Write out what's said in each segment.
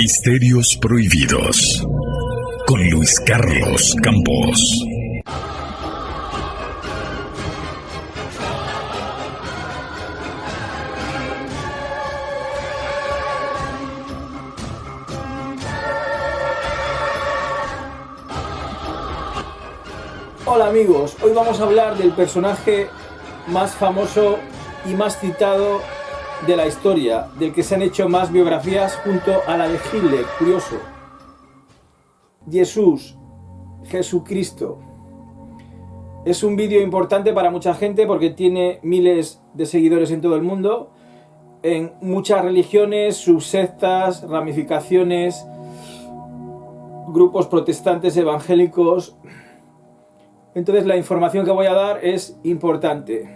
Misterios Prohibidos con Luis Carlos Campos. Hola amigos, hoy vamos a hablar del personaje más famoso y más citado de la historia, del que se han hecho más biografías junto a la de Hitler. Curioso. Jesús, Jesucristo. Es un vídeo importante para mucha gente porque tiene miles de seguidores en todo el mundo, en muchas religiones, subsectas, ramificaciones, grupos protestantes, evangélicos. Entonces la información que voy a dar es importante.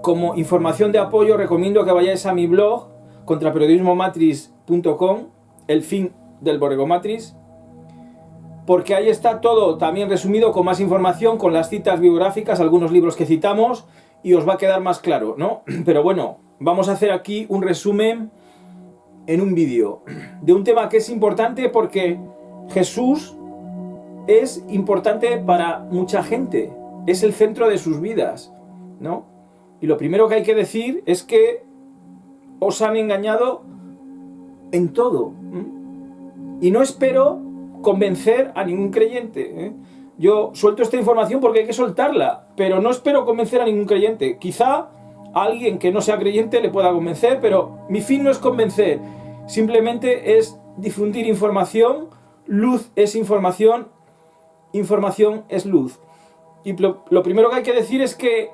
Como información de apoyo recomiendo que vayáis a mi blog contraperiodismomatrix.com, el fin del Borrego Matrix, porque ahí está todo también resumido con más información, con las citas biográficas, algunos libros que citamos, y os va a quedar más claro, ¿no? Pero bueno, vamos a hacer aquí un resumen en un vídeo de un tema que es importante porque Jesús es importante para mucha gente, es el centro de sus vidas, ¿no? Y lo primero que hay que decir es que os han engañado en todo. Y no espero convencer a ningún creyente. Yo suelto esta información porque hay que soltarla, pero no espero convencer a ningún creyente. Quizá a alguien que no sea creyente le pueda convencer, pero mi fin no es convencer, simplemente es difundir información. Luz es información, información es luz. Y lo primero que hay que decir es que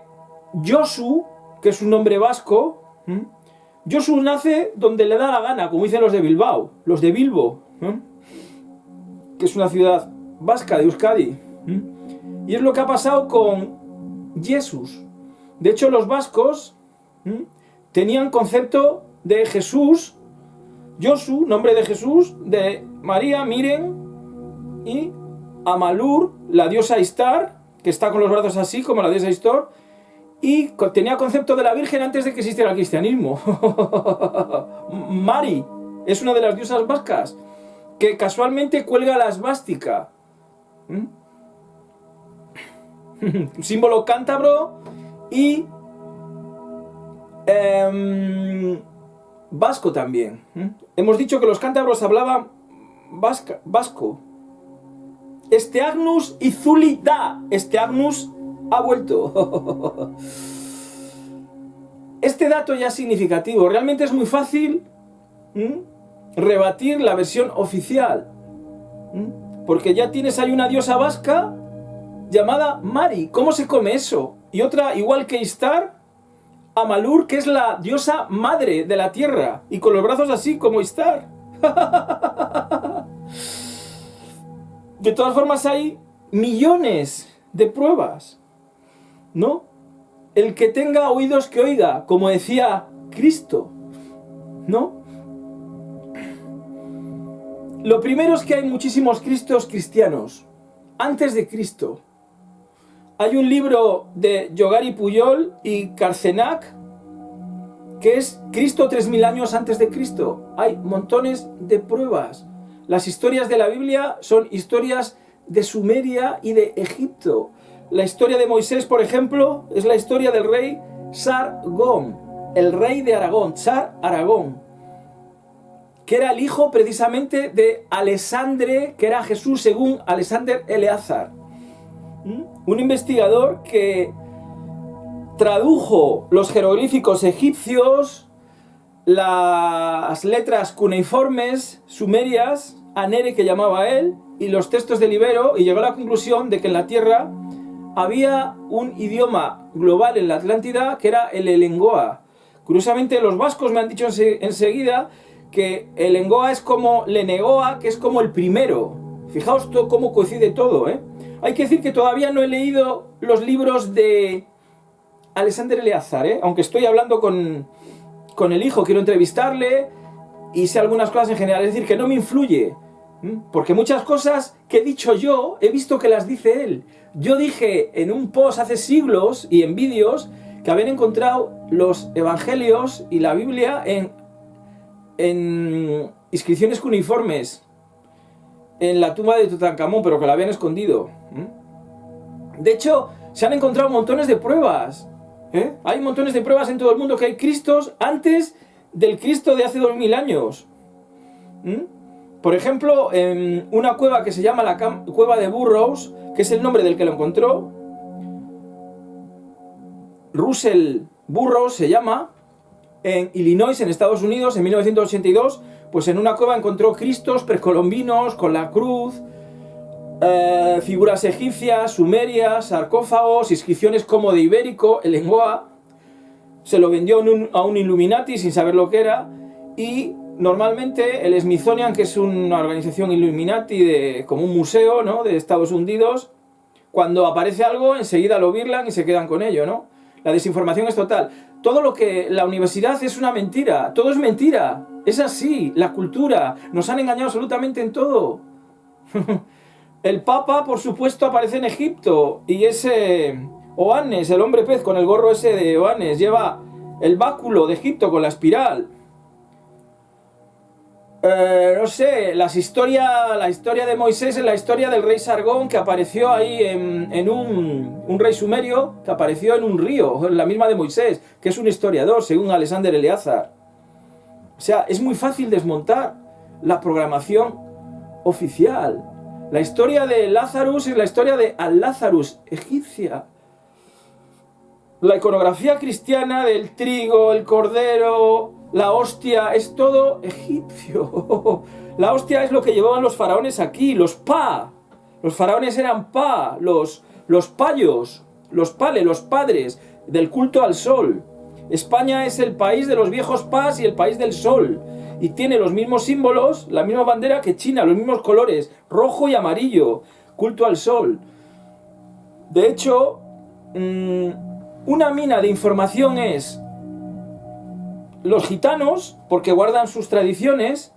Josu, que es un nombre vasco, Josu nace donde le da la gana, como dicen los de Bilbao, los de Bilbo, que es una ciudad vasca de Euskadi. Y es lo que ha pasado con Jesús. De hecho, los vascos tenían concepto de Jesús, Josu, nombre de Jesús, de María, Miren, y Amalur, la diosa Istar, que está con los brazos así, como la diosa Istar, y tenía concepto de la Virgen antes de que existiera el cristianismo. Mari es una de las diosas vascas que casualmente cuelga la esvástica. Símbolo cántabro y vasco también. Hemos dicho que los cántabros hablaban vasco. Esteagnus y Zulida. Esteagnus ha vuelto. Este dato ya es significativo. Realmente es muy fácil rebatir la versión oficial. Porque ya tienes ahí una diosa vasca llamada Mari. ¿Cómo se come eso? Y otra, igual que Istar, Amalur, que es la diosa madre de la tierra. Y con los brazos así como Istar. De todas formas hay millones de pruebas, ¿no? El que tenga oídos que oiga, como decía Cristo, ¿no? Lo primero es que hay muchísimos Cristos cristianos, antes de Cristo. Hay un libro de Yogari Pujol y Carcenac, que es Cristo 3000 años antes de Cristo. Hay montones de pruebas. Las historias de la Biblia son historias de Sumeria y de Egipto. La historia de Moisés, por ejemplo, es la historia del rey Sargón, el rey de Aragón, Tsar Aragón, que era el hijo precisamente de Alexandre, que era Jesús según Alexander Eleazar. Un investigador que tradujo los jeroglíficos egipcios, las letras cuneiformes sumerias, Anere, que llamaba él, y los textos del Ibero, y llegó a la conclusión de que en la Tierra había un idioma global en la Atlántida que era el elengoa. Curiosamente, los vascos me han dicho enseguida que el elengoa es como lenegoa, que es como el primero. Fijaos cómo coincide todo, ¿eh? Hay que decir que todavía no he leído los libros de Alexander Eleazar, aunque estoy hablando con el hijo, quiero entrevistarle y sé algunas cosas en general, es decir, que no me influye, porque muchas cosas que he dicho yo, he visto que las dice él. Yo dije en un post hace siglos y en vídeos que habían encontrado los evangelios y la Biblia en en inscripciones cuneiformes en la tumba de Tutankamón, pero que la habían escondido. De hecho, se han encontrado montones de pruebas. Hay montones de pruebas en todo el mundo que hay cristos antes del Cristo de hace 2000 años. Por ejemplo, en una cueva que se llama la cueva de Burroughs, que es el nombre del que lo encontró, Russell Burroughs se llama, en Illinois, en Estados Unidos, en 1982, pues en una cueva encontró cristos precolombinos con la cruz, figuras egipcias, sumerias, sarcófagos, inscripciones como de ibérico, el lengoa. Se lo vendió a un Illuminati sin saber lo que era, y normalmente el Smithsonian, que es una organización Illuminati como un museo, ¿no?, de Estados Unidos, cuando aparece algo enseguida lo birlan y se quedan con ello, ¿no? La desinformación es total. Todo lo que la universidad es una mentira, todo es mentira, es así, la cultura, nos han engañado absolutamente en todo. El Papa, por supuesto, aparece en Egipto, y ese Oannes, el hombre pez con el gorro ese de Oannes, lleva el báculo de Egipto con la espiral. No sé, la historia de Moisés es la historia del rey Sargón, que apareció ahí en un rey sumerio, que apareció en un río, la misma de Moisés, que es un historiador, según Alexander Eleazar. O sea, es muy fácil desmontar la programación oficial. La historia de Lazarus es la historia de Al-Lazarus, egipcia. La iconografía cristiana del trigo, el cordero, la hostia, es todo egipcio. La hostia es lo que llevaban los faraones aquí, los pa. Los faraones eran pa, los payos, los pale, los padres del culto al sol. España es el país de los viejos pas y el país del sol. Y tiene los mismos símbolos, la misma bandera que China, los mismos colores, rojo y amarillo, culto al sol. De hecho, una mina de información es los gitanos, porque guardan sus tradiciones,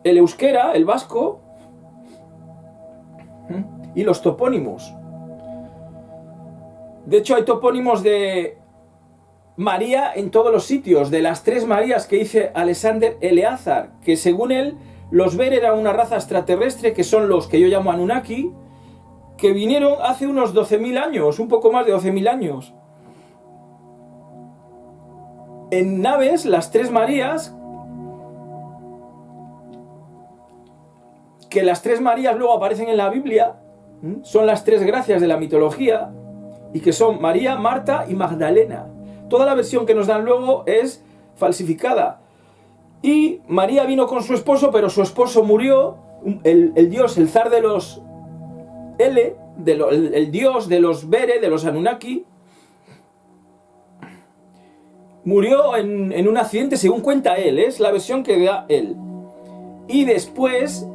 el euskera, el vasco, y los topónimos. De hecho, hay topónimos de María en todos los sitios, de las 3 Marías que dice Alexander Eleazar, que según él, los Ver eran una raza extraterrestre, que son los que yo llamo Anunnaki, que vinieron hace unos 12.000 años, un poco más de 12.000 años. En naves, las 3 Marías, que las 3 Marías luego aparecen en la Biblia, son las 3 gracias de la mitología, y que son María, Marta y Magdalena. Toda la versión que nos dan luego es falsificada. Y María vino con su esposo, pero su esposo murió, el dios, el zar de los el dios de los Bere, de los Anunnaki, murió en un accidente, según cuenta él, es la versión que da él. Y después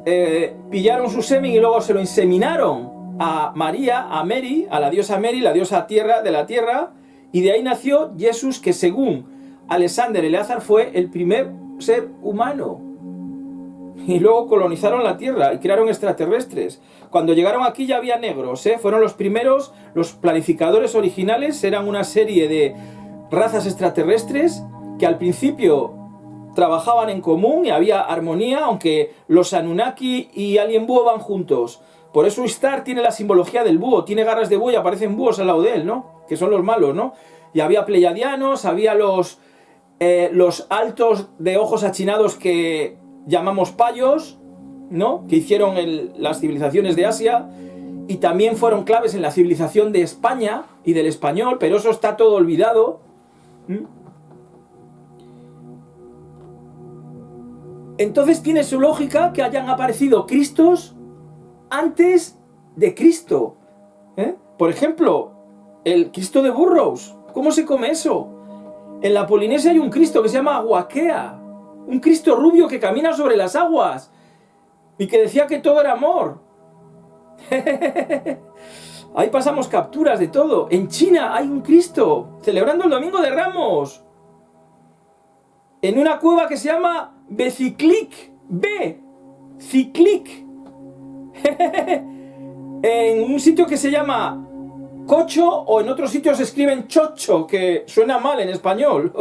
pillaron su semen y luego se lo inseminaron a María, a Mary, a la diosa Mary, la diosa tierra de la tierra, y de ahí nació Jesús, que según Alexander Eleazar fue el primer ser humano. Y luego colonizaron la tierra y crearon extraterrestres. Cuando llegaron aquí ya había negros, fueron los primeros, los planificadores originales, eran una serie de razas extraterrestres que al principio trabajaban en común y había armonía, aunque los Anunnaki y Alien Búho van juntos. Por eso Ishtar tiene la simbología del búho, tiene garras de búho y aparecen búhos al lado de él, ¿no? Que son los malos, ¿no? Y había pleiadianos, había los altos de ojos achinados que llamamos payos, ¿no?, que hicieron las civilizaciones de Asia, y también fueron claves en la civilización de España y del español, pero eso está todo olvidado. Entonces tiene su lógica que hayan aparecido Cristos antes de Cristo. Por ejemplo, el Cristo de Burroughs, ¿cómo se come eso? En la Polinesia hay un Cristo que se llama Wakea, un Cristo rubio que camina sobre las aguas y que decía que todo era amor. Ahí pasamos capturas de todo. En China hay un Cristo celebrando el Domingo de Ramos en una cueva que se llama Beciclic, Ciclic, en un sitio que se llama Cocho, o en otros sitios se escriben Chocho, que suena mal en español.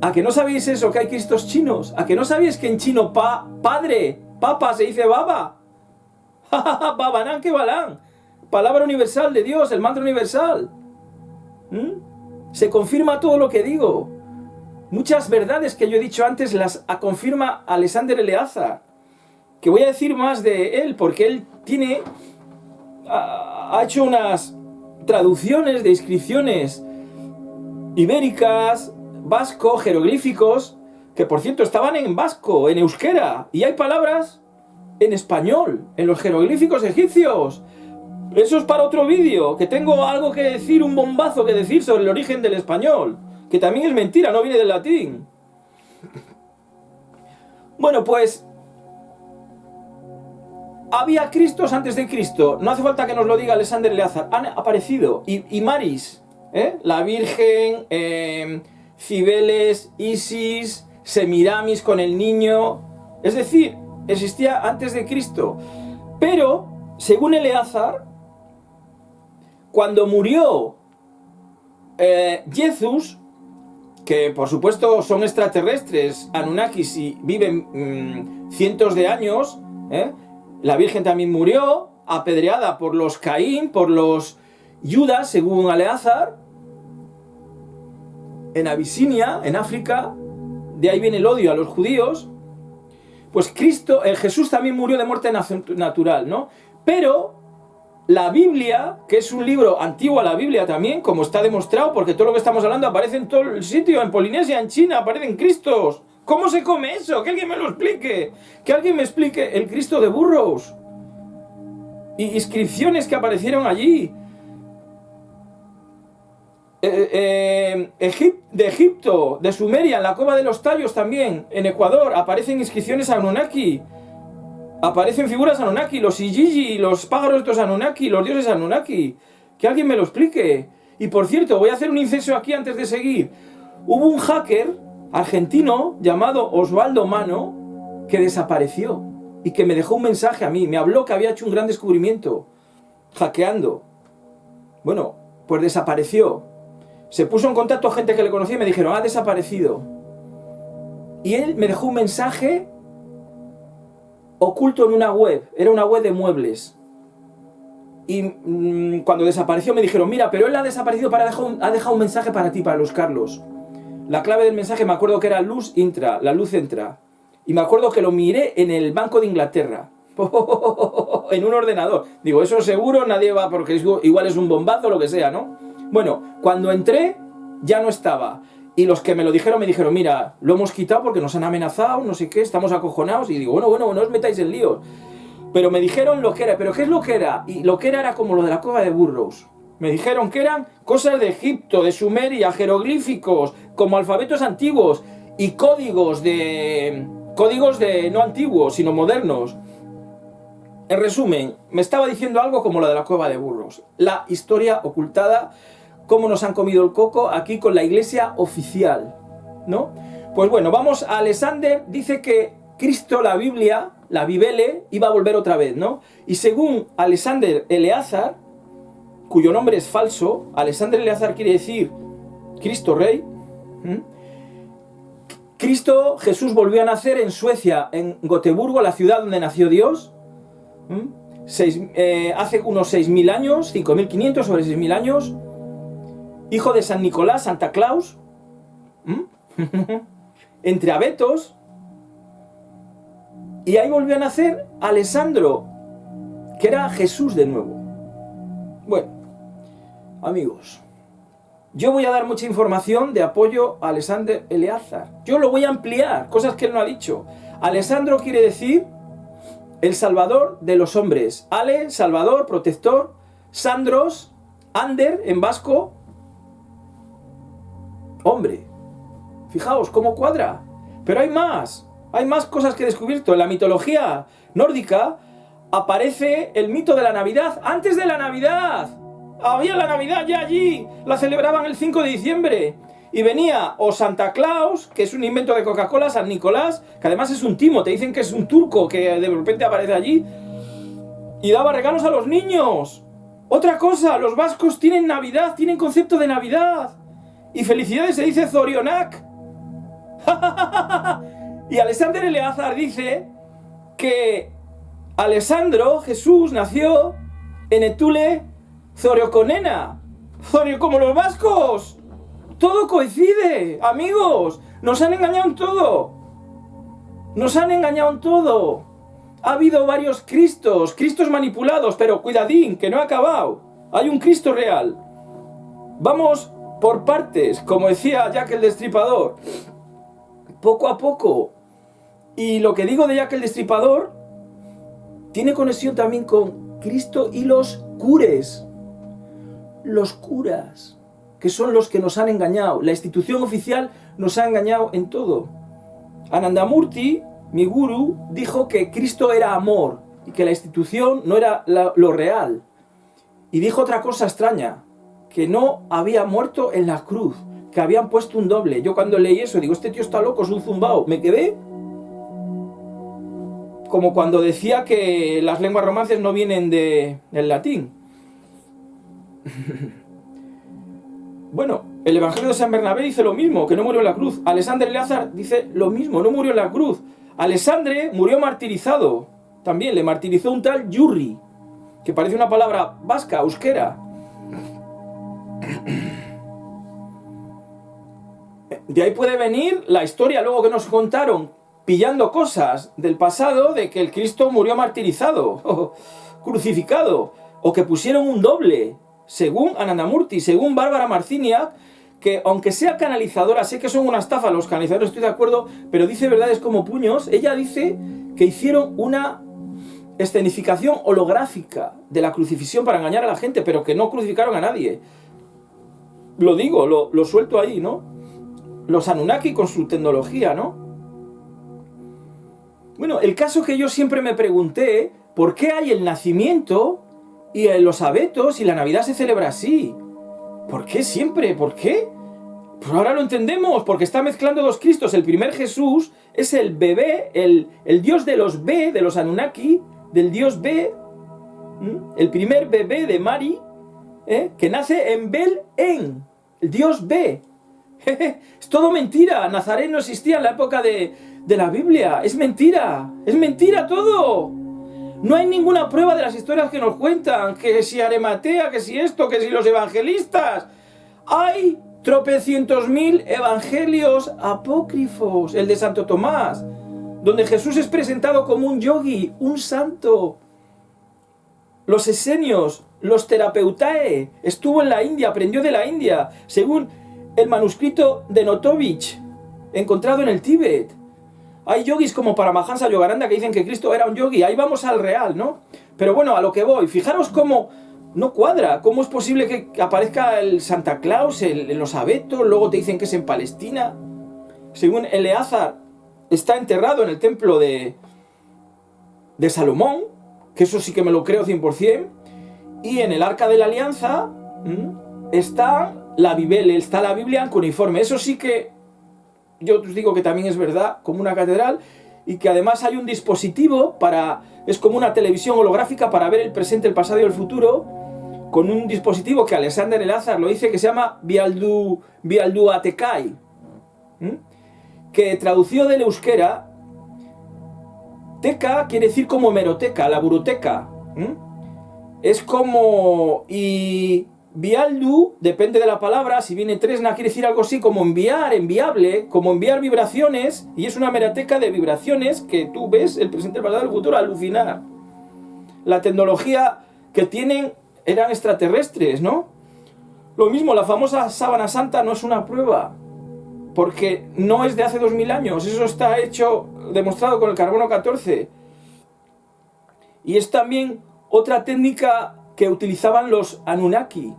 ¿A que no sabéis eso, que hay cristos chinos? ¿A que no sabéis que en chino padre, papa se dice baba? Babanán que balán. Palabra universal de Dios, el mantra universal. Se confirma todo lo que digo. Muchas verdades que yo he dicho antes las confirma Alexander Eleazar. Que voy a decir más de él, porque él ha hecho unas traducciones de inscripciones ibéricas, vasco, jeroglíficos, que por cierto estaban en vasco, en euskera, y hay palabras en español, en los jeroglíficos egipcios. Eso es para otro vídeo, que tengo algo que decir, un bombazo que decir sobre el origen del español, que también es mentira, no viene del latín. Bueno, pues había Cristos antes de Cristo, no hace falta que nos lo diga Alexander Eleazar, han aparecido, y Maris, la Virgen, Cibeles, Isis, Semiramis con el niño, es decir, existía antes de Cristo. Pero, según Eleazar, cuando murió Jesús, que por supuesto son extraterrestres, Anunnakis, y viven cientos de años, la Virgen también murió, apedreada por los Caín, por los Judas, según Eleazar, en Abisinia, en África, de ahí viene el odio a los judíos. Pues Jesús también murió de muerte natural, ¿no? Pero la Biblia, que es un libro antiguo a la Biblia también, como está demostrado, porque todo lo que estamos hablando aparece en todo el sitio, en Polinesia, en China, aparecen Cristos. ¿Cómo se come eso? Que alguien me lo explique. Que alguien me explique el Cristo de Burroughs. Y inscripciones que aparecieron allí. De Egipto, de Sumeria, en la Cueva de los Tallos también, en Ecuador, aparecen inscripciones a Anunnaki. Aparecen figuras Anunnaki, los Ijiji, los pájaros estos Anunnaki, los dioses Anunnaki. Que alguien me lo explique. Y por cierto, voy a hacer un inciso aquí antes de seguir. Hubo un hacker argentino llamado Osvaldo Mano que desapareció y que me dejó un mensaje a mí. Me habló que había hecho un gran descubrimiento hackeando. Bueno, pues desapareció. Se puso en contacto gente que le conocía y me dijeron, ha desaparecido. Y él me dejó un mensaje oculto en una web, era una web de muebles. Y cuando desapareció me dijeron, mira, pero él ha desaparecido, ha dejado un mensaje para ti, para Luis Carlos. La clave del mensaje me acuerdo que era luz entra. Y me acuerdo que lo miré en el Banco de Inglaterra. En un ordenador. Digo, eso seguro nadie va, porque igual es un bombazo o lo que sea, ¿no? Bueno, cuando entré ya no estaba. Y los que me lo dijeron me dijeron, mira, lo hemos quitado porque nos han amenazado, no sé qué, estamos acojonados. Y digo, bueno, no os metáis en líos. Pero me dijeron lo que era. ¿Pero qué es lo que era? Y lo que era como lo de la Cueva de Burroughs. Me dijeron que eran cosas de Egipto, de Sumeria, jeroglíficos, como alfabetos antiguos y códigos de no antiguos, sino modernos. En resumen, me estaba diciendo algo como lo de la Cueva de Burroughs. La historia ocultada, cómo nos han comido el coco aquí con la iglesia oficial, ¿no? Pues bueno, vamos a Alexander, dice que Cristo, la Biblia, la Bibele, iba a volver otra vez, ¿no? Y según Alexander Eleazar, cuyo nombre es falso, Alexander Eleazar quiere decir Cristo Rey. Jesús volvió a nacer en Suecia, en Gotemburgo, la ciudad donde nació Dios. Hace unos 6.000 años, 5.500 sobre 6.000 años. Hijo de San Nicolás, Santa Claus. Entre abetos. Y ahí volvió a nacer Alessandro, que era Jesús de nuevo. Bueno, amigos, yo voy a dar mucha información de apoyo a Alexander Eleazar. Yo lo voy a ampliar, cosas que él no ha dicho. Alessandro quiere decir el salvador de los hombres. Ale, salvador, protector. Sandros, Ander, en vasco, hombre. Fijaos cómo cuadra. Pero hay más cosas que he descubierto. En la mitología nórdica aparece el mito de la Navidad. Antes de la Navidad había la Navidad ya allí. La celebraban el 5 de diciembre. Y venía o Santa Claus, que es un invento de Coca-Cola, San Nicolás, que además es un timo, te dicen que es un turco que de repente aparece allí y daba regalos a los niños. Otra cosa, los vascos tienen Navidad, tienen concepto de Navidad. Y felicidades se dice Zorionak. Y Alexander Eleazar dice que Alessandro, Jesús, nació en Etule Zorioconena. Zorio como los vascos. Todo coincide, amigos. Nos han engañado en todo. Nos han engañado en todo. Ha habido varios Cristos manipulados, pero cuidadín, que no ha acabado. Hay un Cristo real. Vamos por partes, como decía Jack el Destripador. Poco a poco. Y lo que digo de Jack el Destripador tiene conexión también con Cristo y los cures. Los curas, que son los que nos han engañado. La institución oficial nos ha engañado en todo. Anandamurti, mi gurú, dijo que Cristo era amor y que la institución no era lo real. Y dijo otra cosa extraña, que no había muerto en la cruz, que habían puesto un doble. Yo cuando leí eso digo, este tío está loco, es un zumbao. Me quedé como cuando decía que las lenguas romances no vienen del latín. Bueno, el Evangelio de San Bernabé dice lo mismo, que no murió en la cruz. Alexander Eleazar dice lo mismo, no murió en la cruz. Alexandre murió martirizado. También le martirizó un tal Yurri, que parece una palabra vasca, euskera. De ahí puede venir la historia luego que nos contaron, pillando cosas del pasado, de que el Cristo murió martirizado, crucificado, o que pusieron un doble, según Anandamurti, según Bárbara Marciniak, que aunque sea canalizadora, sé que son una estafa los canalizadores, estoy de acuerdo, pero dice verdades como puños. Ella dice que hicieron una escenificación holográfica de la crucifixión para engañar a la gente, pero que no crucificaron a nadie. Lo digo, lo suelto ahí, ¿no? Los Anunnaki con su tecnología, ¿no? Bueno, el caso que yo siempre me pregunté, ¿por qué hay el nacimiento y los abetos y la Navidad se celebra así? ¿Por qué siempre? ¿Por qué? Pues ahora lo entendemos, porque está mezclando dos Cristos. El primer Jesús es el bebé, el dios de los B, de los Anunnaki, del dios B, el primer bebé de Mari, que nace en Belén, el dios B. Es todo mentira. Nazaret no existía en la época de la Biblia. Es mentira todo. No hay ninguna prueba de las historias que nos cuentan, que si Arimatea, que si esto, que si los evangelistas. Hay tropecientos mil evangelios apócrifos, el de Santo Tomás, donde Jesús es presentado como un yogi, un santo. Los esenios, los terapeutae, estuvo en la India, aprendió de la India, según el manuscrito de Notovich, encontrado en el Tíbet. Hay yogis como Paramahansa Yogananda que dicen que Cristo era un yogi. Ahí vamos al real, ¿no? Pero bueno, a lo que voy. Fijaros cómo no cuadra. ¿Cómo es posible que aparezca el Santa Claus en los abetos? Luego te dicen que es en Palestina. Según Eleazar, está enterrado en el templo de Salomón, que eso sí que me lo creo 100%. Y en el Arca de la Alianza está la Biblia en cuneiforme. Eso sí que yo os digo que también es verdad, como una catedral, y que además hay un dispositivo es como una televisión holográfica para ver el presente, el pasado y el futuro, con un dispositivo que Alexander Eleazar lo dice, que se llama Bialduatekai, que traducido del euskera, teca quiere decir como hemeroteca, la buroteca, es como, y Bialdu, depende de la palabra, si viene tresna quiere decir algo así como enviar, enviable, como enviar vibraciones, y es una hemeroteca de vibraciones que tú ves el presente, el pasado y el futuro, alucinar. La tecnología que tienen eran extraterrestres, ¿no? Lo mismo, la famosa sábana santa no es una prueba, porque no es de hace 2000 años, eso está hecho, demostrado con el carbono 14. Y es también otra técnica que utilizaban los Anunnaki.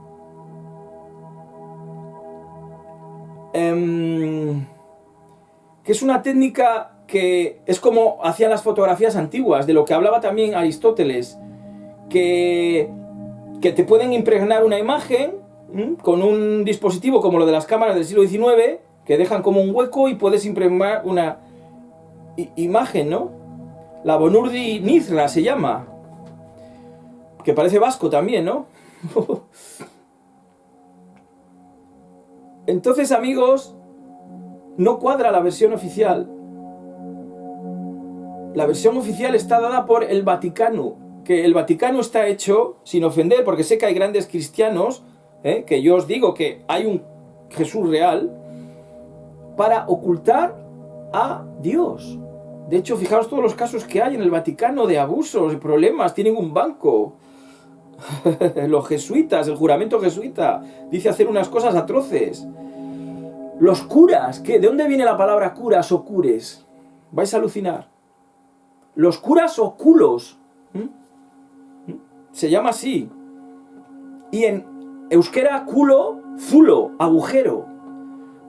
Que es una técnica que es como hacían las fotografías antiguas, de lo que hablaba también Aristóteles, que te pueden impregnar una imagen con un dispositivo como lo de las cámaras del siglo XIX, que dejan como un hueco y puedes impregnar una imagen, ¿no? La Bonurdi Nizra se llama, que parece vasco también, ¿no? Entonces, amigos, no cuadra la versión oficial. La versión oficial está dada por el Vaticano, que el Vaticano está hecho, sin ofender, porque sé que hay grandes cristianos, que yo os digo que hay un Jesús real, para ocultar a Dios. De hecho, fijaos todos los casos que hay en el Vaticano de abusos y problemas. Tienen un banco. Los jesuitas, el juramento jesuita, dice hacer unas cosas atroces. Los curas, ¿qué? ¿De dónde viene la palabra curas o cures? Vais a alucinar. Los curas o culos. Se llama así. Y en euskera, culo, zulo, agujero.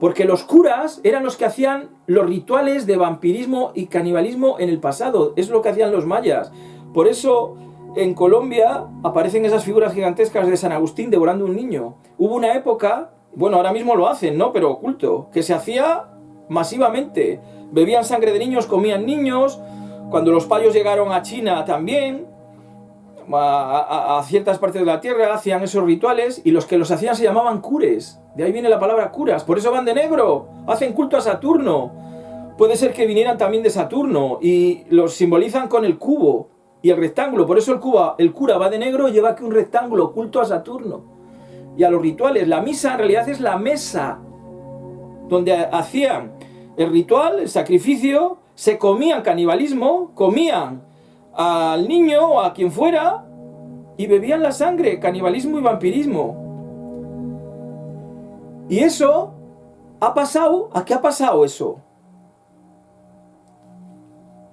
Porque los curas eran los que hacían los rituales de vampirismo y canibalismo en el pasado. Es lo que hacían los mayas. Por eso en Colombia aparecen esas figuras gigantescas de San Agustín devorando un niño. Hubo una época, bueno, ahora mismo lo hacen, ¿no? Pero oculto, que se hacía masivamente. Bebían sangre de niños, comían niños. Cuando los payos llegaron a China también, a ciertas partes de la tierra, hacían esos rituales, y los que los hacían se llamaban cures. De ahí viene la palabra curas. Por eso van de negro, hacen culto a Saturno. Puede ser que vinieran también de Saturno y los simbolizan con el cubo y el rectángulo. Por eso el cura va de negro y lleva aquí un rectángulo, culto a Saturno. Y a los rituales, la misa en realidad es la mesa donde hacían el ritual, el sacrificio, se comían canibalismo, comían al niño o a quien fuera y bebían la sangre, canibalismo y vampirismo. Y eso ha pasado. ¿A qué ha pasado eso?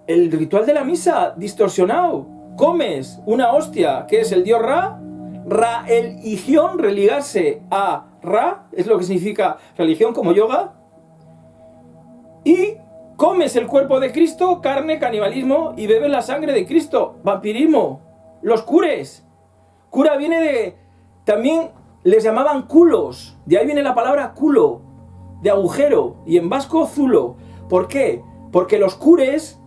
El ritual de la misa distorsionado. Comes una hostia, que es el dios Ra. Religión, religarse a Ra, es lo que significa religión como yoga. Y comes el cuerpo de Cristo, carne, canibalismo, y bebes la sangre de Cristo, vampirismo. Los cures. Cura viene de... También les llamaban culos. De ahí viene la palabra culo, de agujero, y en vasco zulo. ¿Por qué? Porque los cures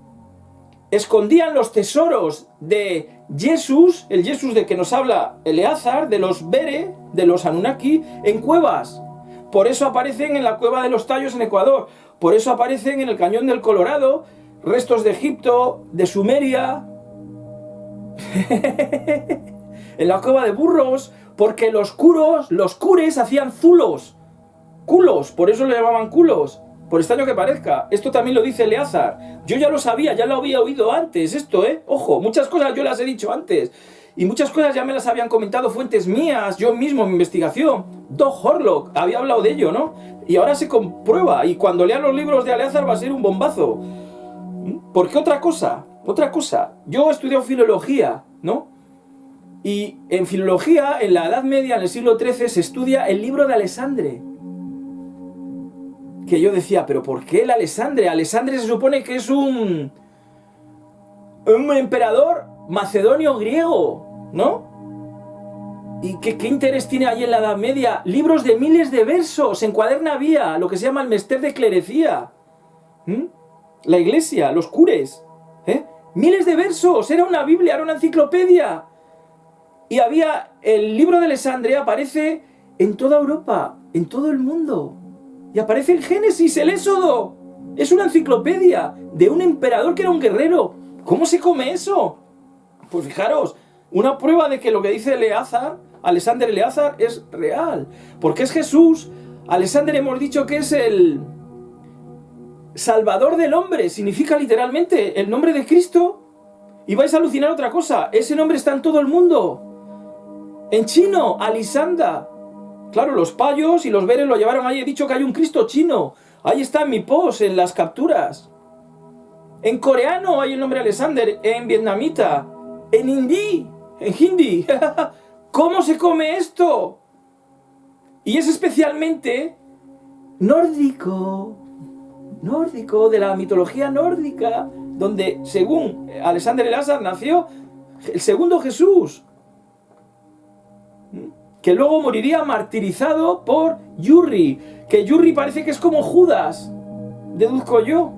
escondían los tesoros de Jesús, el Jesús de que nos habla Eleazar, de los Bere, de los Anunnaki, en cuevas. Por eso aparecen en la cueva de los Tallos en Ecuador. Por eso aparecen en el Cañón del Colorado restos de Egipto, de Sumeria, en la cueva de Burros, porque los cures hacían zulos, culos, por eso le llamaban culos. Por extraño que parezca, esto también lo dice Eleazar. Yo ya lo sabía, ya lo había oído antes, esto, ojo, muchas cosas yo las he dicho antes. Y muchas cosas ya me las habían comentado fuentes mías, yo mismo en mi investigación. Doc Horlock había hablado de ello, ¿no? Y ahora se comprueba, y cuando lean los libros de Eleazar va a ser un bombazo. Porque otra cosa, yo estudié filología, ¿no? Y en filología, en la Edad Media, en el siglo XIII, se estudia el libro de Alessandre. Que yo decía, ¿pero por qué el Alessandre? Alessandre se supone que es un emperador macedonio griego, ¿no? ¿Y qué interés tiene ahí en la Edad Media? Libros de miles de versos, en cuaderna vía, lo que se llama el mester de clerecía. La iglesia, los cures, miles de versos, era una Biblia, era una enciclopedia. Y había, el libro de Alessandria aparece en toda Europa, en todo el mundo. Y aparece el Génesis, el Éxodo. Es una enciclopedia de un emperador que era un guerrero. ¿Cómo se come eso? Pues fijaros, una prueba de que lo que dice Alexander Eleazar es real. Porque es Jesús. Alexander hemos dicho que es el Salvador del hombre. Significa literalmente el nombre de Cristo. Y vais a alucinar otra cosa. Ese nombre está en todo el mundo. En chino, Alisanda. Claro, los payos y los beres lo llevaron ahí. He dicho que hay un Cristo chino. Ahí está en mi post, en las capturas. En coreano hay el nombre Alexander. En vietnamita. En hindi. En hindi. ¿Cómo se come esto? Y es especialmente nórdico. Nórdico, de la mitología nórdica. Donde, según Alexander Eleazar, nació el segundo Jesús. Que luego moriría martirizado por Yurri, que Yurri parece que es como Judas, deduzco yo.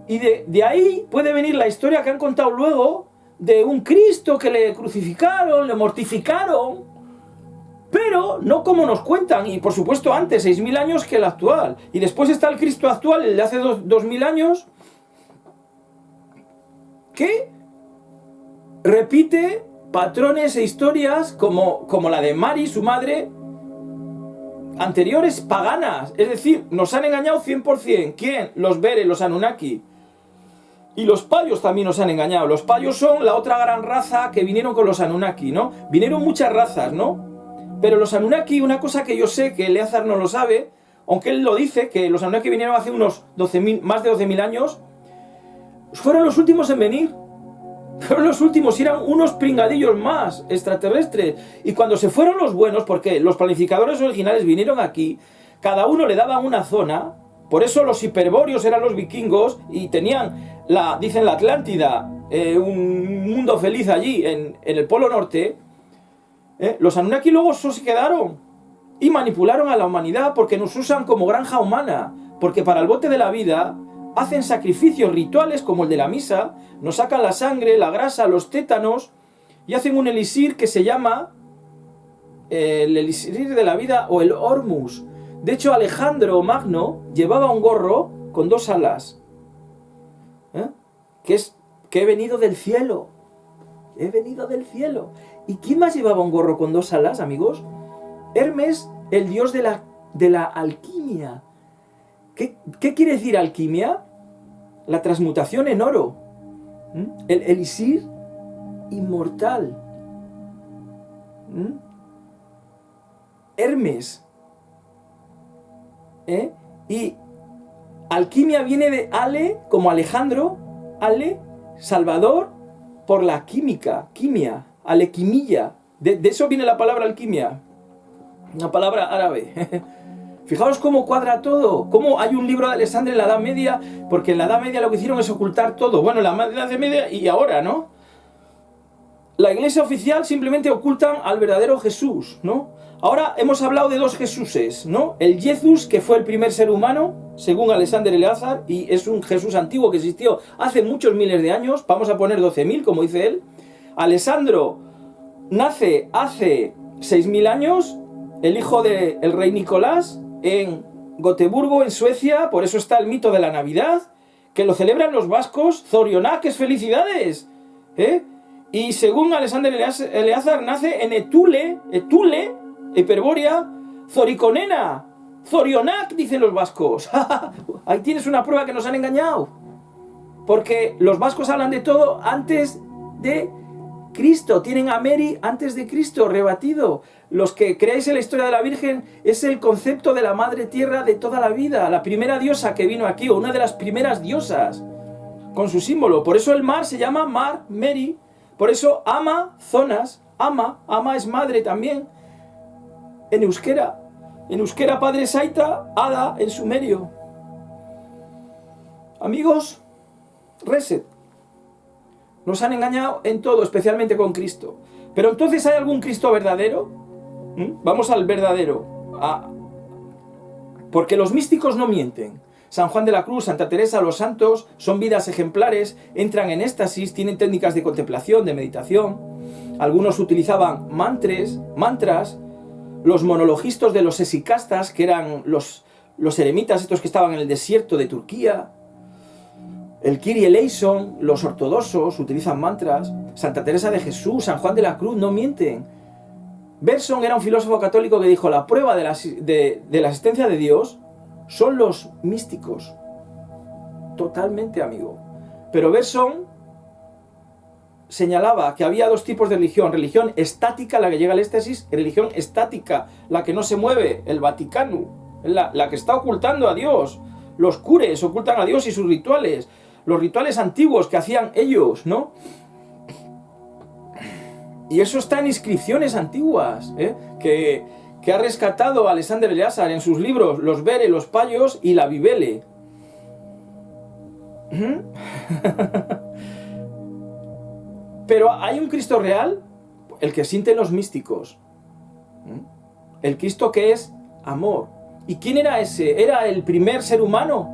Y de ahí puede venir la historia que han contado luego de un Cristo que le crucificaron, le mortificaron, Pero no como nos cuentan, y por supuesto antes, 6.000 años que el actual. Y después está el Cristo actual, el de hace 2.000 años, que repite patrones e historias como la de Mari, su madre, anteriores paganas. Es decir, nos han engañado 100%. ¿Quién? Los Bere, los Anunnaki. Y los Payos también nos han engañado. Los Payos son la otra gran raza que vinieron con los Anunnaki, ¿no? Vinieron muchas razas, ¿no? Pero los Anunnaki, una cosa que yo sé, que Eleazar no lo sabe, aunque él lo dice, que los Anunnaki vinieron hace unos más de 12.000 años, fueron los últimos en venir. Fueron los últimos, y eran unos pringadillos más extraterrestres. Y cuando se fueron los buenos, porque los planificadores originales vinieron aquí, cada uno le daban una zona. Por eso los hiperbóreos eran los vikingos y tenían, dicen la Atlántida, un mundo feliz allí, en el Polo Norte. Los Anunnaki luego se quedaron y manipularon a la humanidad porque nos usan como granja humana. Porque para el bote de la vida hacen sacrificios rituales como el de la misa, nos sacan la sangre, la grasa, los tétanos y hacen un elixir que se llama el elixir de la vida o el Hormuz. De hecho, Alejandro Magno llevaba un gorro con 2 alas. Que he venido del cielo. He venido del cielo. ¿Y quién más llevaba un gorro con 2 alas, amigos? Hermes, el dios de la alquimia. ¿Qué quiere decir alquimia? La transmutación en oro. El elixir inmortal. Hermes. Y alquimia viene de Ale, como Alejandro, Ale, Salvador, por la química, quimia, alequimilla. De eso viene la palabra alquimia, una palabra árabe. Fijaos cómo cuadra todo, cómo hay un libro de Alexandre en la Edad Media, porque en la Edad Media lo que hicieron es ocultar todo. Bueno, en la Edad Media y ahora, ¿no? La iglesia oficial simplemente ocultan al verdadero Jesús, ¿no? Ahora hemos hablado de 2 Jesuses, ¿no? El Jesús, que fue el primer ser humano, según Alexander Eleazar, y es un Jesús antiguo que existió hace muchos miles de años, vamos a poner 12.000, como dice él. Alessandro nace hace 6.000 años, el hijo del rey Nicolás, en Gotemburgo, en Suecia, por eso está el mito de la Navidad, que lo celebran los vascos. Zorionak, felicidades, Y según Alexander Eleazar, nace en Etule, Hiperbórea, Zoriconena, Zorionak, dicen los vascos. Ahí tienes una prueba que nos han engañado. Porque los vascos hablan de todo antes de Cristo. Tienen a Mary antes de Cristo, rebatido. Los que creéis en la historia de la Virgen es el concepto de la Madre Tierra de toda la vida. La primera diosa que vino aquí, o una de las primeras diosas, con su símbolo. Por eso el mar se llama Mar Mary. Por eso ama, zonas, ama es madre también. En euskera padre saita, ada en sumerio. Amigos, reset. Nos han engañado en todo, especialmente con Cristo. Pero entonces, ¿hay algún Cristo verdadero? Vamos al verdadero. Porque los místicos no mienten. San Juan de la Cruz, Santa Teresa, los santos son vidas ejemplares, entran en éxtasis, tienen técnicas de contemplación, de meditación. Algunos utilizaban mantras. Los monologistas de los esicastas, que eran los eremitas, estos que estaban en el desierto de Turquía. El Kyrie eleison, los ortodoxos utilizan mantras. Santa Teresa de Jesús, San Juan de la Cruz, no mienten. Bergson era un filósofo católico que dijo: la prueba de la existencia de Dios son los místicos. Totalmente, amigo. Pero Bergson señalaba que había 2 tipos de religión: religión estática, la que llega al éxtasis, y religión estática, la que no se mueve, el Vaticano, la que está ocultando a Dios. Los cures ocultan a Dios y sus rituales, los rituales antiguos que hacían ellos, ¿no? Y eso está en inscripciones antiguas, que ha rescatado Alexander Eleazar en sus libros Los Bere, los Payos y la Bibele. Pero hay un Cristo real, el que sienten los místicos. El Cristo que es amor. ¿Y quién era ese? ¿Era el primer ser humano?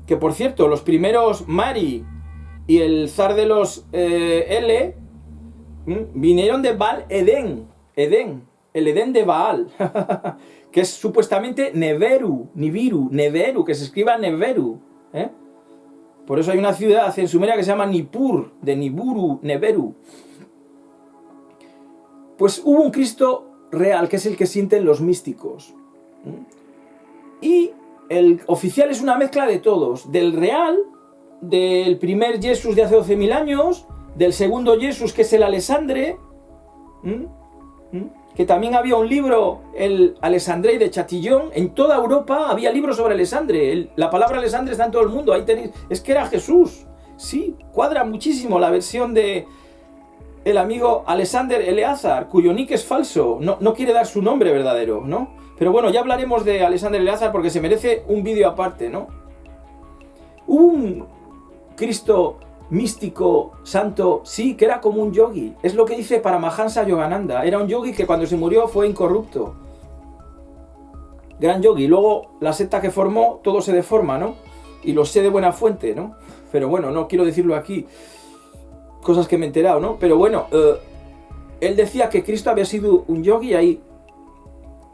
Que por cierto, los primeros Mari y el zar de los Vinieron de Baal Edén, el Edén de Baal, que es supuestamente Neberu, Neberu, que se escriba Neberu, ¿eh? Por eso hay una ciudad en Sumeria que se llama Nippur, de Niburu, Neberu. Pues hubo un Cristo real, que es el que sienten los místicos. Y el oficial es una mezcla de todos, del real, del primer Jesús de hace 12.000 años, del segundo Jesús, que es el Alessandre, que también había un libro, el Alessandre de Chatillon. En toda Europa había libros sobre Alessandre. La palabra Alessandre está en todo el mundo. Ahí tenéis, es que era Jesús. Sí, cuadra muchísimo la versión de el amigo Alexander Eleazar, cuyo nick es falso. No quiere dar su nombre verdadero, ¿no? Pero bueno, ya hablaremos de Alexander Eleazar porque se merece un vídeo aparte, ¿no? Hubo un Cristo místico, santo, sí, que era como un yogi. Es lo que dice Paramahansa Yogananda. Era un yogi que cuando se murió fue incorrupto. Gran yogi. Luego la secta que formó, todo se deforma, ¿no? Y lo sé de buena fuente, ¿no? Pero bueno, no quiero decirlo aquí. Cosas que me he enterado, ¿no? Pero bueno, él decía que Cristo había sido un yogi. Hay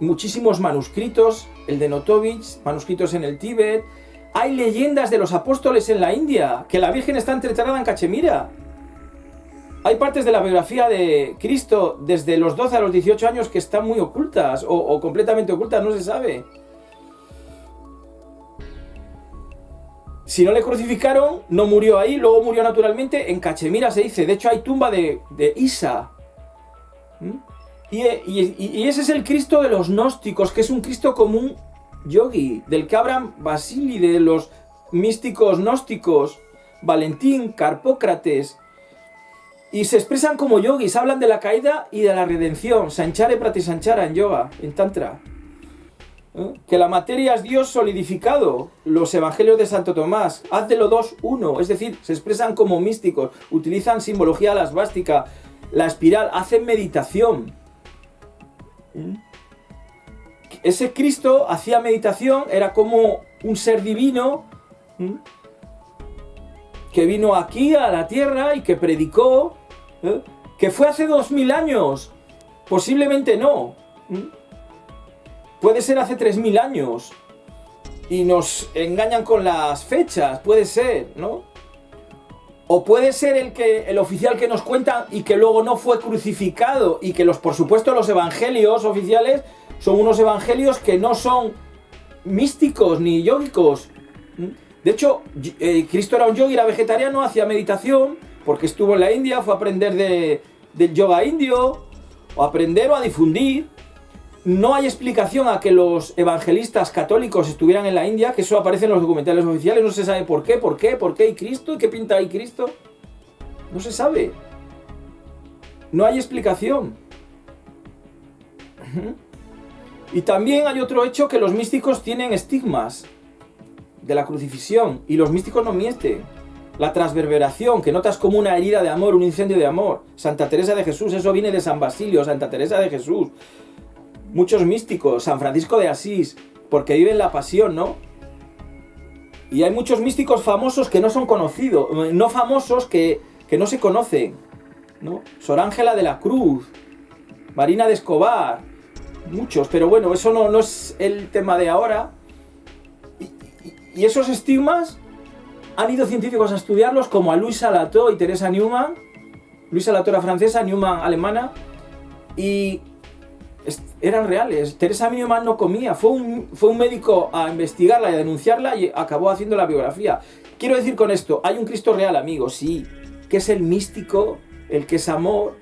muchísimos manuscritos, el de Notovich, manuscritos en el Tíbet. Hay leyendas de los apóstoles en la India, que la Virgen está enterrada en Cachemira. Hay partes de la biografía de Cristo desde los 12 a los 18 años que están muy ocultas o completamente ocultas, no se sabe. Si no le crucificaron, no murió ahí, luego murió naturalmente en Cachemira, se dice. De hecho hay tumba de Isa. Y ese es el Cristo de los gnósticos, que es un Cristo común yogi, del que hablan Basili, de los místicos gnósticos, Valentín, Carpócrates, y se expresan como yogis, hablan de la caída y de la redención, Sanchara Pratisanchara en yoga, en tantra, que la materia es Dios solidificado, los evangelios de Santo Tomás, haz de los dos uno, es decir, se expresan como místicos, utilizan simbología, la esvástica, la espiral, hacen meditación. Ese Cristo hacía meditación, era como un ser divino que vino aquí a la tierra y que predicó, que fue hace 2000 años, posiblemente no, puede ser hace 3000 años y nos engañan con las fechas, puede ser, ¿no? O puede ser el oficial que nos cuentan y que luego no fue crucificado y que por supuesto los evangelios oficiales son unos evangelios que no son místicos ni yógicos. De hecho, Cristo era un yogi, era vegetariano, hacía meditación, porque estuvo en la India, fue a aprender del yoga indio, o a aprender o a difundir. No hay explicación a que los evangelistas católicos estuvieran en la India, que eso aparece en los documentales oficiales, no se sabe por qué, y Cristo, y qué pinta ahí Cristo. No se sabe. No hay explicación. Y también hay otro hecho, que los místicos tienen estigmas de la crucifixión, y los místicos no mienten. La transverberación, que notas como una herida de amor, un incendio de amor. Santa Teresa de Jesús, eso viene de San Basilio, Santa Teresa de Jesús. Muchos místicos, San Francisco de Asís, porque viven la pasión, ¿no? Y hay muchos místicos famosos que no son conocidos, no famosos que no se conocen, ¿no? Sor Ángela de la Cruz, Marina de Escobar, muchos, pero bueno, eso no es el tema de ahora. Y esos estigmas han ido científicos a estudiarlos, como a Louisa Latour y Teresa Neumann. Louisa Latour era francesa, Neumann alemana, y eran reales. Teresa Neumann no comía, fue un médico a investigarla y a denunciarla y acabó haciendo la biografía. Quiero decir con esto, hay un Cristo real, amigos, sí, que es el místico, el que es amor,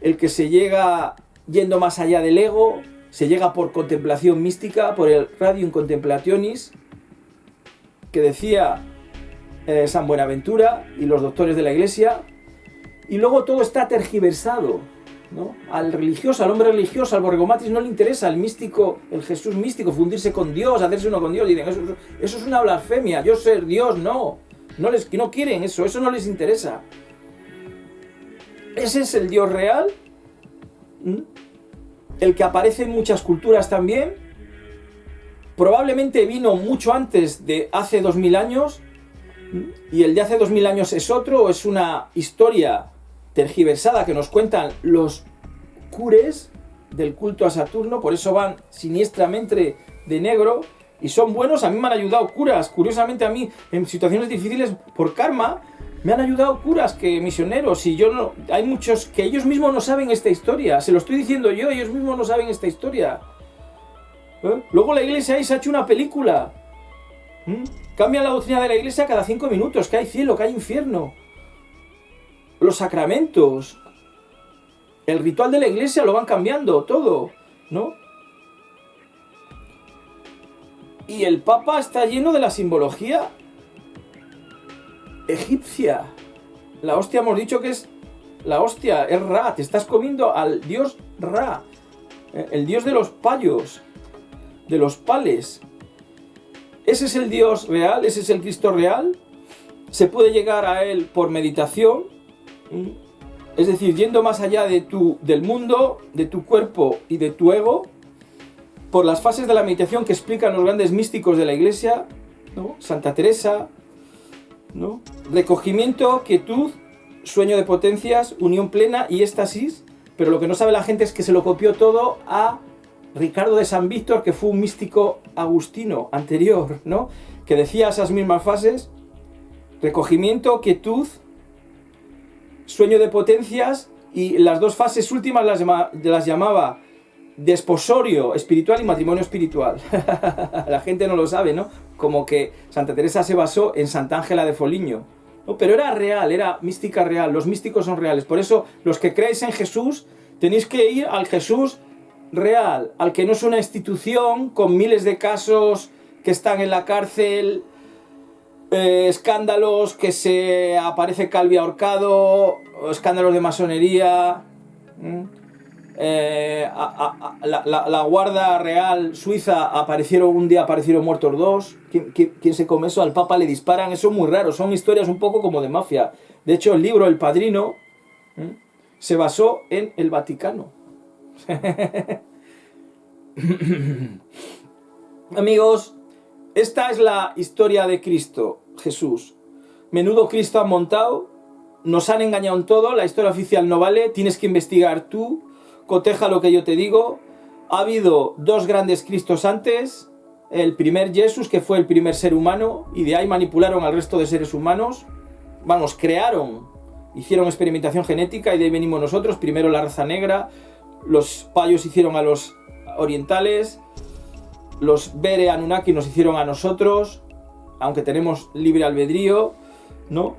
el que se llega yendo más allá del ego, se llega por contemplación mística, por el radium contemplationis, que decía San Buenaventura y los doctores de la Iglesia, y luego todo está tergiversado, ¿no? Al religioso, al hombre religioso, al Borrego Matrix no le interesa el místico, el Jesús místico, fundirse con Dios, hacerse uno con Dios. Dicen, eso es una blasfemia, yo ser Dios, no quieren eso no les interesa. Ese es el Dios real, el que aparece en muchas culturas también. Probablemente vino mucho antes de hace 2000 años, y el de hace 2000 años es otro, o es una historia tergiversada que nos cuentan los cures del culto a Saturno, por eso van siniestramente de negro, y son buenos. A mí me han ayudado curas, curiosamente a mí, en situaciones difíciles, por karma, me han ayudado curas que misioneros, y yo no, hay muchos que ellos mismos no saben esta historia, se lo estoy diciendo yo, ellos mismos no saben esta historia. Luego la iglesia ahí se ha hecho una película. Cambian la doctrina de la iglesia cada 5 minutos, que hay cielo, que hay infierno. Los sacramentos, el ritual de la iglesia lo van cambiando todo, ¿no? Y el Papa está lleno de la simbología egipcia. La hostia hemos dicho que es la hostia, es Ra, te estás comiendo al dios Ra, el dios de los payos, de los pales. Ese es el Dios real, ese es el Cristo real. Se puede llegar a él por meditación, es decir, yendo más allá del mundo, de tu cuerpo y de tu ego, por las fases de la meditación que explican los grandes místicos de la Iglesia, ¿no? Santa Teresa, ¿no? Recogimiento, quietud, sueño de potencias, unión plena y éxtasis. Pero lo que no sabe la gente es que se lo copió todo a Ricardo de San Víctor, que fue un místico agustino anterior, ¿no? Que decía esas mismas fases: recogimiento, quietud, sueño de potencias, y las dos fases últimas las llamaba desposorio espiritual y matrimonio espiritual. La gente no lo sabe, ¿no? Como que Santa Teresa se basó en Santa Ángela de Foligno, ¿no? Pero era real, era mística real, los místicos son reales. Por eso, los que creéis en Jesús, tenéis que ir al Jesús real, al que no es una institución con miles de casos que están en la cárcel, escándalos, que se aparece Calvi ahorcado, escándalos de masonería, la Guardia Real Suiza un día aparecieron muertos 2. ¿Quién se come eso? Al Papa le disparan. Eso es muy raro, son historias un poco como de mafia. De hecho, el libro El Padrino se basó en el Vaticano. Amigos, esta es la historia de Cristo, Jesús. Menudo Cristo han montado, nos han engañado en todo, la historia oficial no vale, tienes que investigar tú, coteja lo que yo te digo. Ha habido 2 grandes Cristos antes, el primer Jesús, que fue el primer ser humano, y de ahí manipularon al resto de seres humanos, vamos, hicieron experimentación genética, y de ahí venimos nosotros, primero la raza negra, los payos hicieron a los orientales, los Bere Anunnaki nos hicieron a nosotros, aunque tenemos libre albedrío, ¿no?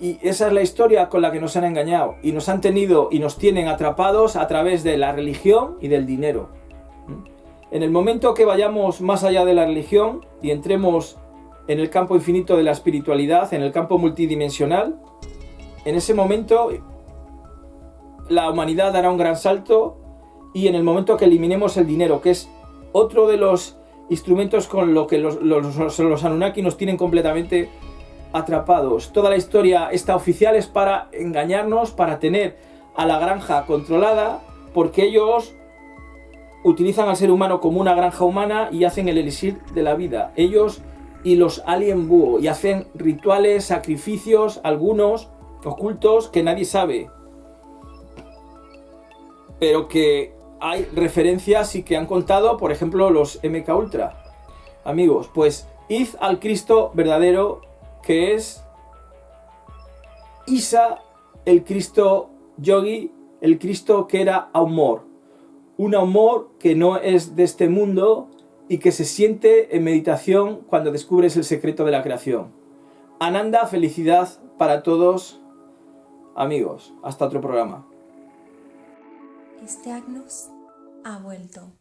Y esa es la historia con la que nos han engañado, y nos han tenido y nos tienen atrapados a través de la religión y del dinero. En el momento que vayamos más allá de la religión y entremos en el campo infinito de la espiritualidad, en el campo multidimensional, en ese momento la humanidad dará un gran salto, y en el momento que eliminemos el dinero, que es otro de los instrumentos con lo que los Anunnaki nos tienen completamente atrapados. Toda la historia esta oficial es para engañarnos, para tener a la granja controlada, porque ellos utilizan al ser humano como una granja humana y hacen el elixir de la vida. Ellos y los alien búho, y hacen rituales, sacrificios, algunos ocultos que nadie sabe, pero que hay referencias y que han contado, por ejemplo, los MK Ultra. Amigos, pues id al Cristo verdadero, que es Isa, el Cristo yogi, el Cristo que era amor. Un amor que no es de este mundo y que se siente en meditación cuando descubres el secreto de la creación. Ananda, felicidad para todos, amigos. Hasta otro programa. Este Agnus ha vuelto.